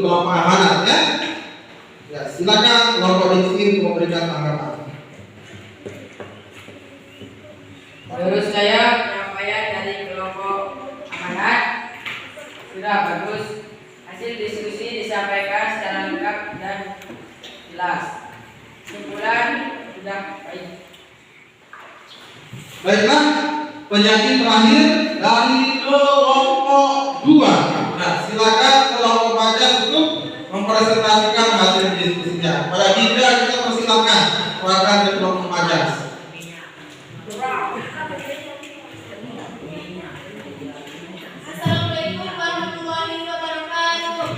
kelompok amanat ya. Ya, silakan kelompok diksi memberikan tanggapan. Menurut saya penyampaian dari kelompok amanat sudah bagus. Hasil diskusi disampaikan secara lengkap dan jelas. Kesimpulan sudah baik. Baiklah, penyaji terakhir dari kelompok 2. Nah, silakan kelompok Majas untuk mempresentasikan hasil diskusinya. Pada tidak kita persilakan silakan ke kelompok Majas. Assalamualaikum warahmatullahi wabarakatuh.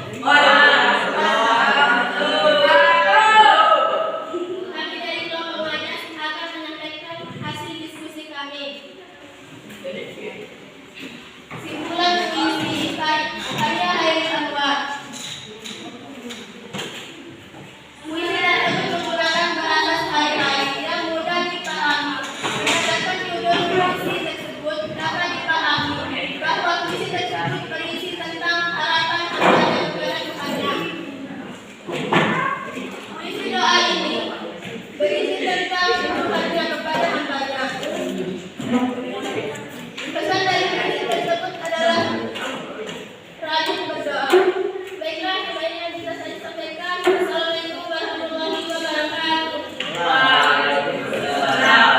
Kami dari kelompok Majas akan menyampaikan hasil diskusi kami. Simpulan puisi karya Hairi Anwar. Puisi tersebut menggunakan bahasa sehari-hari yang mudah dipahami. Berdasarkan judul puisi tersebut dapat dipahami bahwa puisi tersebut berisi tentang harapan hamba dan kepada Tuhannya. Puisi doa ini berisi tentang Tuhannya kepada hambanya. Pesan dari puisi tersebut adalah rajin berdoa. Baiklah, kembali yang bisa saya sampaikan. Assalamualaikum warahmatullahi wabarakatuh.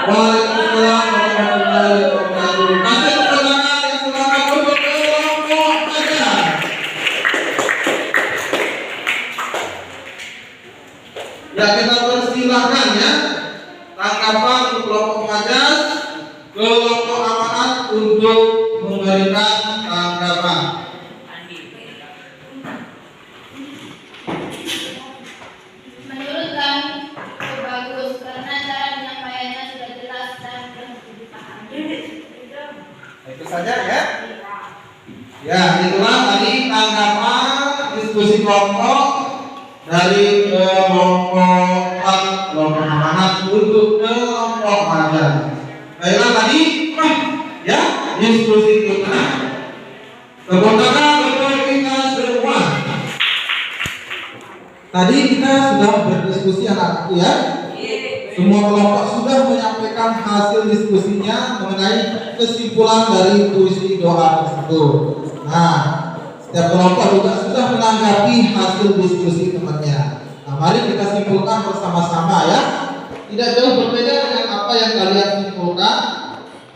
Waalaikumsalam warahmatullahi wabarakatuh. Kasih tepuk tangan yang semangat untuk kelompok Majas. Ya, kita persilahkan ya tanggapan untuk kelompok Majas, kelompok amanat untuk memberikan tanggapan. Menurut kami cukup bagus karena cara penyampaiannya sudah jelas dan mudah dipahami. Itu saja ya. Ya, itulah tadi tanggapan diskusi kelompok dari kelompok amanat untuk kelompok Majas. Baiklah tadi ya diskusi kita. Tepuk tangan untuk kita semua. Tadi kita sudah berdiskusi anak-anakku ya. Semua kelompok sudah menyampaikan hasil diskusinya mengenai kesimpulan dari puisi doa tersebut. Nah, setiap kelompok juga sudah menanggapi hasil diskusi temannya. Nah, mari kita simpulkan bersama-sama ya. Tidak jauh berbeda dengan apa yang kalian simpulkan.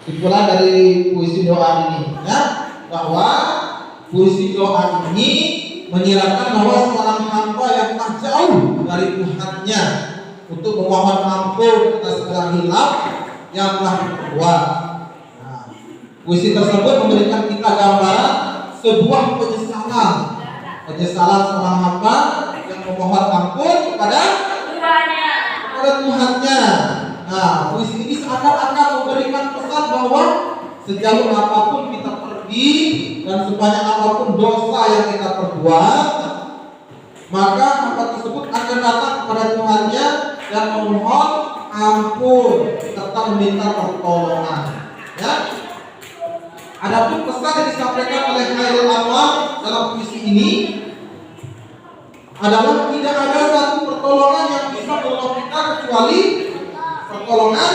Simpulan dari puisi doa ini ya, bahwa puisi doa ini menyiratkan bahwa seorang hamba yang tak jauh dari Tuhannya untuk memohon ampun atas segala hilaf yang telah diperbuat. Nah, puisi tersebut memberikan kita gambaran sebuah penyesalan seorang hamba yang memohon ampun kepada Tuhannya. Nah, puisi ini seakan-akan memberikan pesan bahwa sejauh apapun kita pergi dan sebanyak apapun dosa yang kita perbuat, maka hamba tersebut akan datang kepada Tuhannya dan memohon ampun serta meminta pertolongan. Ya. Adapun pesan yang disampaikan oleh Hairi Anwar dalam puisi ini adalah tidak ada satu pertolongan yang bisa menolong kita kecuali pertolongan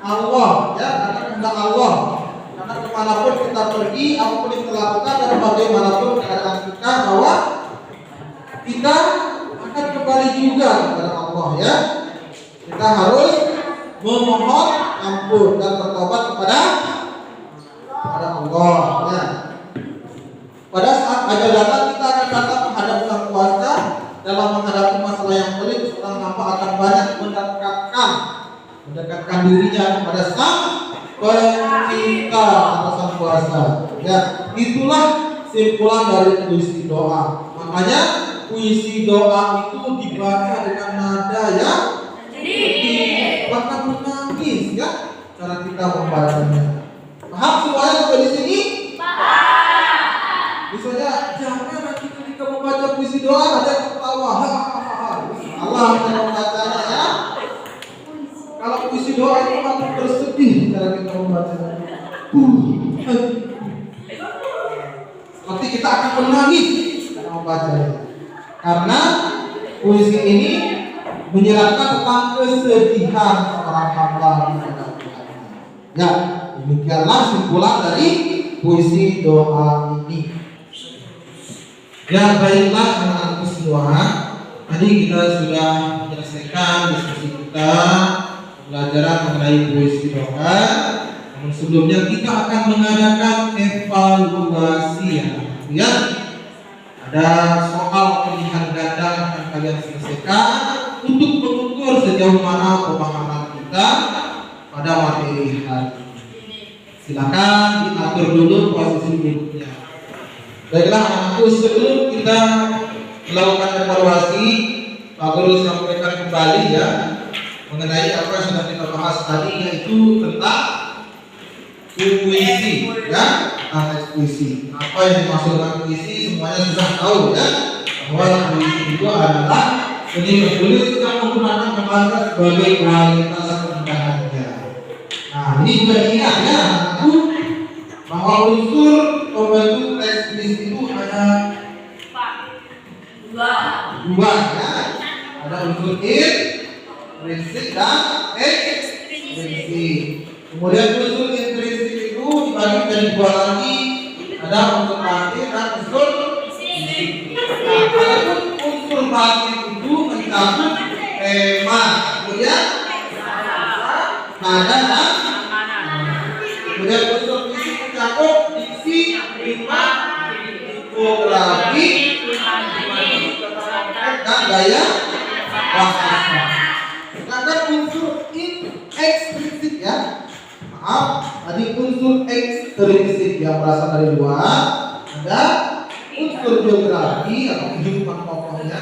Allah, ya, karena kehendak Allah. Karena kemanapun kita pergi, apapun yang kita lakukan dan bagaimanapun keadaan kita, bahwa kita akan kembali juga kepada Allah, ya. Kita harus memohon ampun dan bertobat kepada Allah, ya. Pada saat ajal datang, kita akan datang menghadap Sang Kuasa. Dalam menghadapi masalah yang pelik, seorang hamba akan banyak mendekatkan dirinya kepada Sang Pencipta atau Sang Kuasa. Ya, itulah simpulan dari puisi doa. Makanya puisi doa itu dibaca dengan nada yang sedih, bahkan menangis, ya, cara kita membacanya. Paham semuanya sampai di sini? Misalnya, jangan nanti ketika membaca puisi doa ada yang ketawa, Allah cara membacanya, ya. Kalau puisi doa itu patut bersedih cara kita membacanya. Seperti kita akan menangis cara membacanya. karena puisi ini menyeratkan tentang kesedihan seorang hamba kepada Tuhannya. Ya, demikianlah simpulan dari puisi doa ini. Ya, baiklah anak-anakku semua, tadi kita sudah menyelesaikan diskusi kita pembelajaran mengenai puisi doa. Namun sebelumnya kita akan mengadakan evaluasi ya. Ada soal pilihan ganda yang akan kalian selesaikan untuk mengukur sejauh mana pemahaman kita pada materi hari ini. Silakan diatur dulu posisi duduknya. Baiklah anak-anakku, sebelum kita melakukan evaluasi, Pak Guru sampaikan kembali ya mengenai apa yang sudah kita bahas tadi, yaitu tentang puisi ya, puisi. Apa yang dimaksud dengan puisi semuanya sudah tahu ya, bahwa puisi itu adalah seni menulis yang menggunakan bahasa sebagai kualitas keindahannya. Nah, ini juga ingat ya aku, bahwa unsur pembentuk teks puisi itu ada dua ya, ada unsur intrinsik dan ekstrinsik. Kemudian unsur intrinsik itu dibagi menjadi dua lagi, ada unsur batin dan unsur fisik. Nah, adapun unsur batin itu mencakup tema, kemudian nada dan kemudian unsur fisik mencakup diksi, rima, tipografi, dan gaya bahasa. Sedangkan unsur ekstrinsik ya, tadi unsur ekstrinsik yang berasal dari luar, ada unsur geografi atau kehidupan pokoknya,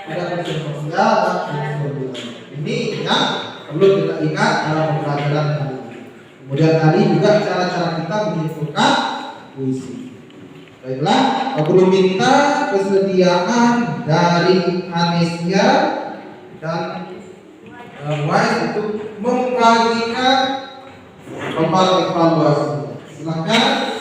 ada unsur sosial dan unsur budaya. Ini yang perlu kita ingat dalam pembelajaran kali ini. Kemudian tadi juga cara-cara kita menyimpulkan puisi. Baiklah, aku minta kesediaan dari Anesia dan Wise itu membagikan papan evaluasi. Silakan.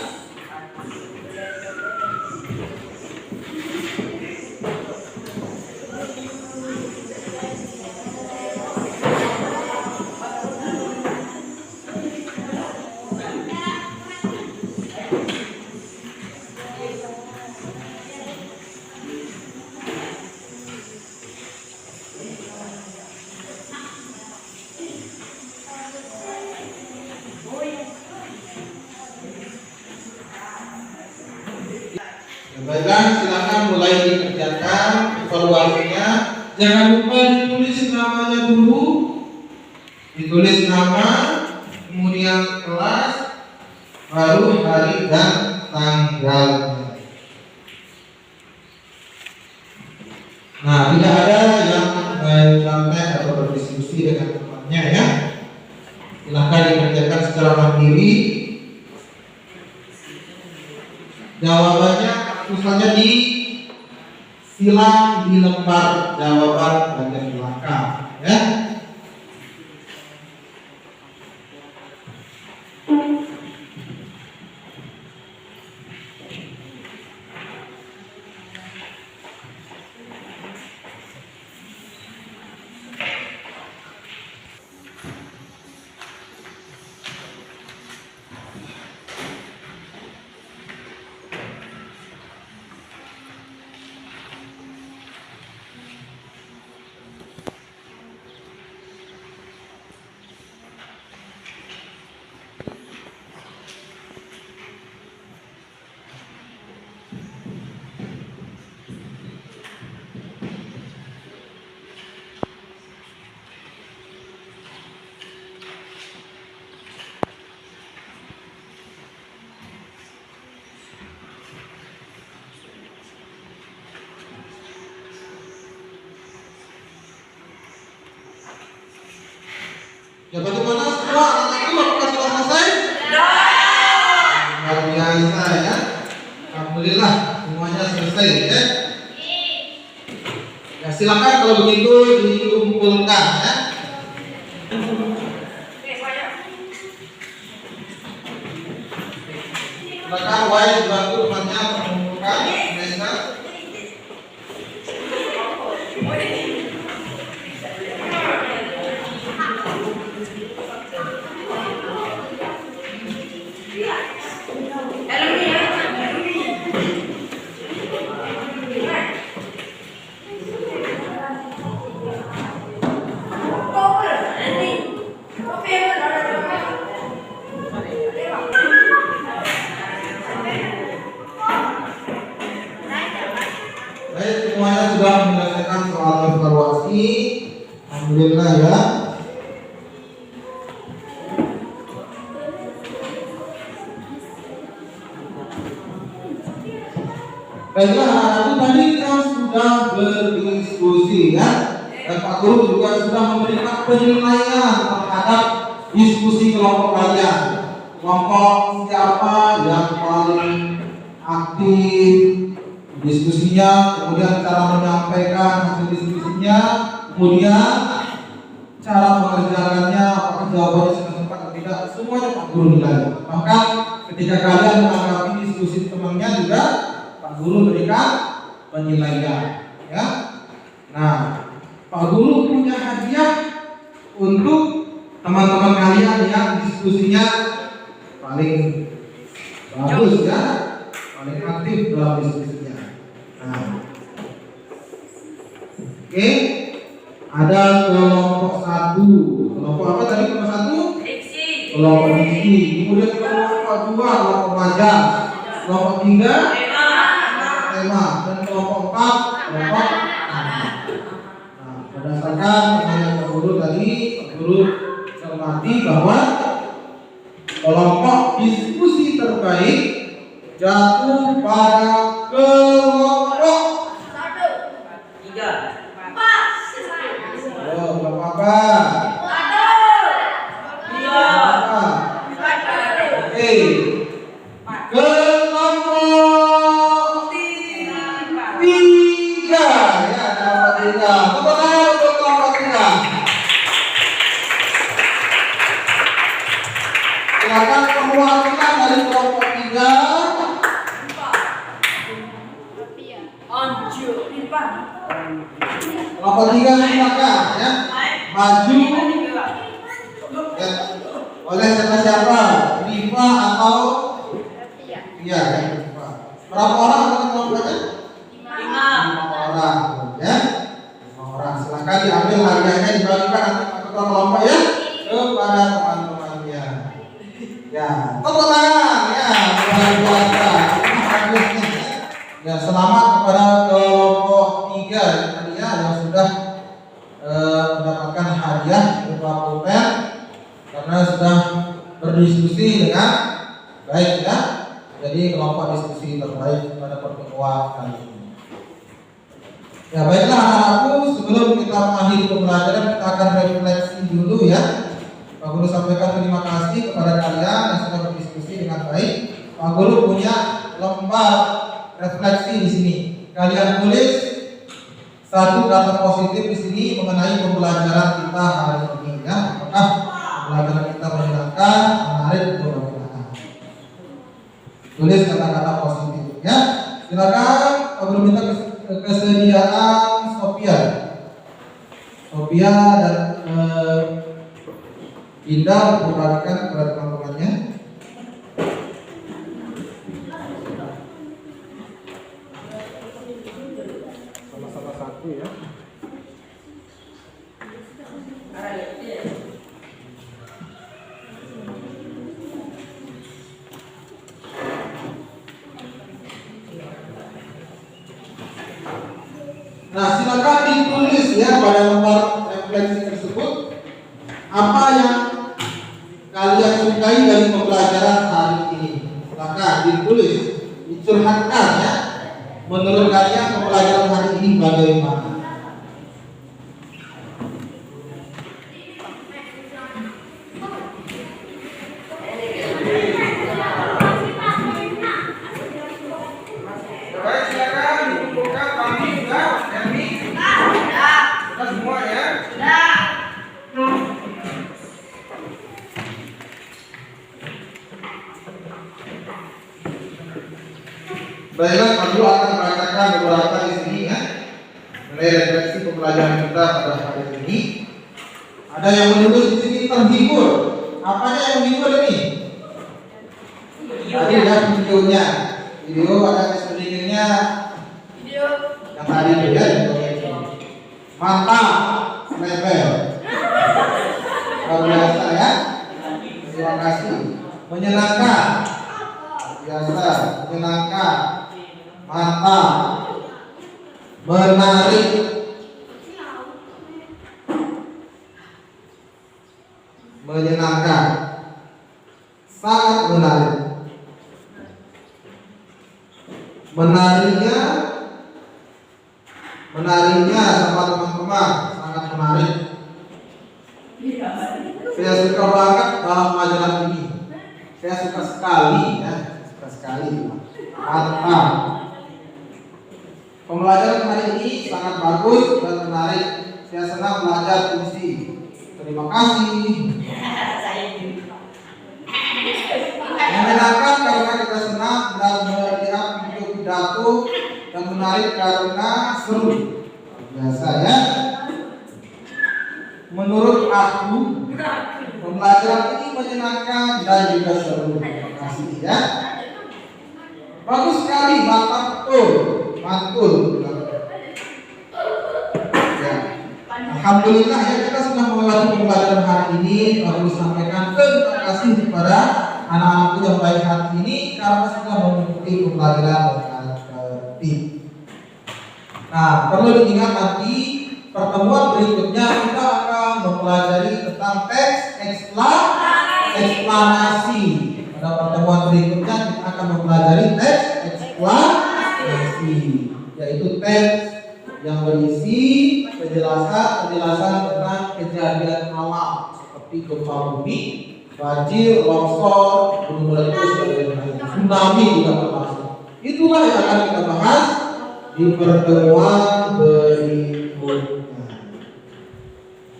Baiklah, silakan mulai dikerjakan evaluasinya. Jangan lupa ditulis namanya dulu, ditulis nama, kemudian kelas, baru hari dan tanggalnya. Nah, tidak ada yang santai atau berdiskusi dengan temannya ya. Silakan dikerjakan secara mandiri. Jawabannya misalnya disilang di lembar jawaban bagian belakang ya. Ya, bagaimana semua anak-anakku, apakah sudah selesai? Luar biasa ya. Alhamdulillah semuanya selesai ya. Ya, silakan kalau begitu dikumpulkan ya. Silakan Wise bantu temannya mengumpulkan. mengerjakan soal evaluasi. Alhamdulillah ya. Baiklah anak-anakku, tadi kita sudah berdiskusi ya, dan Pak Guru juga sudah memberikan penilaian terhadap diskusi kelompok kalian. Kelompok siapa yang paling aktif diskusinya, kemudian cara menyampaikan hasil diskusinya, kemudian cara mengerjakannya, apakah jawabannya sudah tepat atau tidak, semuanya Pak Guru nilai. Bahkan ketika kalian menanggapi diskusi temannya juga Pak Guru berikan penilaian, ya. Nah, Pak Guru punya hadiah untuk teman-teman kalian yang diskusinya paling bagus ya, paling aktif dalam diskusinya. Nah, oke, ada kelompok 1. Kelompok apa tadi? Kelompok 1? Diksi. Kelompok diksi. Kemudian kelompok 2 kelompok majas. Kelompok 3 tema, dan kelompok 4 kelompok. Nah, berdasarkan pertanyaan Pak Guru tadi, Pak Guru cermati bahwa kelompok diskusi terbaik jatuh pada kelompok 3. kelompok apa? Apa? Oke. Kelompok 3 ya, kelompok 3. Tepuk tangan untuk kelompok 3. Silakan perwakilan dari kelompok 3. Kelompok 3 silakan ya, maju ya, oleh siapa? Rifa atau iya ya, Rifa. Berapa orang ada kelompoknya? 5 orang ya. 5 orang. Silakan diambil hadiahnya, dibagikan nanti ketua kelompok ya kepada teman-temannya. Ya, tepuk tangan ya, luar biasa. Ya, selamat kepada kelompok 3 yang sudah mendapatkan hadiah berupa pulpen karena sudah berdiskusi dengan baik ya. Jadi kelompok diskusi terbaik pada pertemuan kali ini. Ya baiklah anak-anakku, sebelum kita mengakhiri pembelajaran kita akan refleksi dulu ya. Pak Guru sampaikan terima kasih kepada kalian yang sudah berdiskusi dengan baik. Pak Guru punya lembar refleksi di sini. Kalian tulis satu kata positif di sini mengenai pembelajaran kita hari ini ya. Apakah pembelajaran kita menyenangkan, menarik atau bagaimana? Tulis kata-kata positif ya. Silakan Pak Guru minta kesediaan Sophia dan Indah memperhatikan kepada teman-temannya. Sama-sama satu ya. Nah, silakan ditulis ya pada lembar refleksi tersebut apa yang kalian sukai dari pembelajaran hari ini. Silakan ditulis, dicurhatkan ya. Menurut kalian pembelajaran hari ini bagaimana? Baik, silakan dikumpulkan kami sudah, Hermi. Sudah semua ya. Baiklah, Pak Guru akan membacakan beberapa di sini ya. Mengenai refleksi pembelajaran kita pada hari ini. Ada yang menulis di sini terhibur. Apanya yang menghibur ini? Tadi ya videonya. Video ada sedikitnya. Yang tadi itu ya. Mantap, level. Luar biasa ya. Terima kasih. Menyenangkan. Biasa, menyenangkan. Mantap, menarik, menyenangkan, sangat menarik. Menarinya sama teman-teman sangat menarik. Saya suka banget dalam pelajaran ini. Saya suka sekali ya, suka sekali. Mantap. Pembelajaran hari ini sangat bagus dan menarik. Saya senang belajar puisi. Terima kasih. Menyenangkan karena kita senang dan melihat video pidato dan menarik karena seru. Biasa ya. Menurut aku pembelajaran ini menyenangkan dan juga seru. Terima kasih ya. Bagus sekali, mantap betul, mantul. Ya. Alhamdulillah ya, kita sudah melewati pembelajaran hari ini. Lalu sampaikan terima kasih kepada anak-anakku yang baik hati ini karena sudah mengikuti pembelajaran dengan tertib. Nah, perlu diingat nanti pertemuan berikutnya kita akan mempelajari tentang teks eksplanasi. Pada pertemuan berikutnya kita akan mempelajari teks eksplanasi, yaitu teks yang berisi penjelasan tentang kejadian alam seperti gempa bumi, banjir, longsor, gunung meletus, dan tsunami juga termasuk. Itulah yang akan kita bahas di pertemuan berikutnya.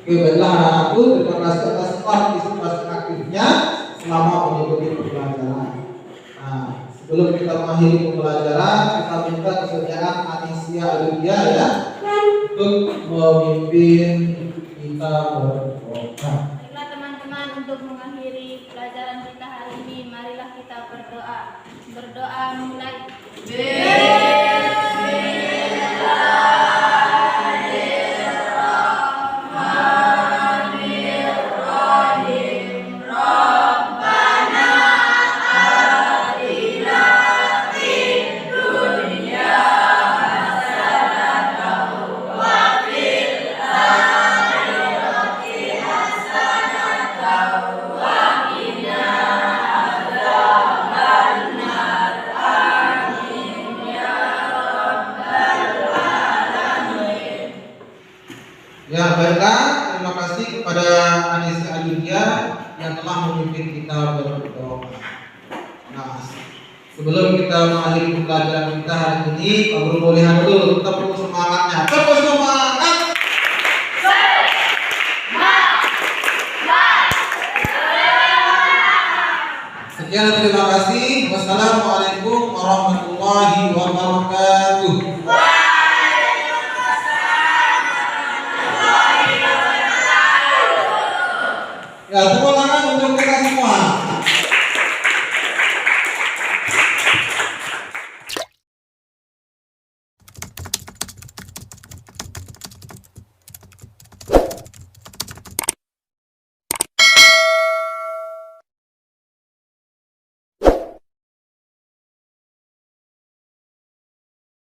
Oke, baiklah anak-anakku, terima kasih atas partisipasi aktifnya selama mengikuti pembelajaran. Nah, sebelum kita mengakhiri pembelajaran, kita minta kesediaan Anisia Aludia ya untuk memimpin kita berdoa. Baiklah teman-teman, untuk mengakhiri pelajaran kita hari ini, marilah kita berdoa. Berdoa mulai. Ya, baiklah, terima kasih kepada Anissa Aludia yang telah memimpin kita berdoa. Nah, sebelum kita mengakhiri pembelajaran kita hari ini, Pak Guru bolehan dulu tepuk semangatnya. Tepuk semangat. Sekian dan terima kasih. Wassalamualaikum warahmatullahi wabarakatuh. Ya, tepuk tangan untuk kita semua.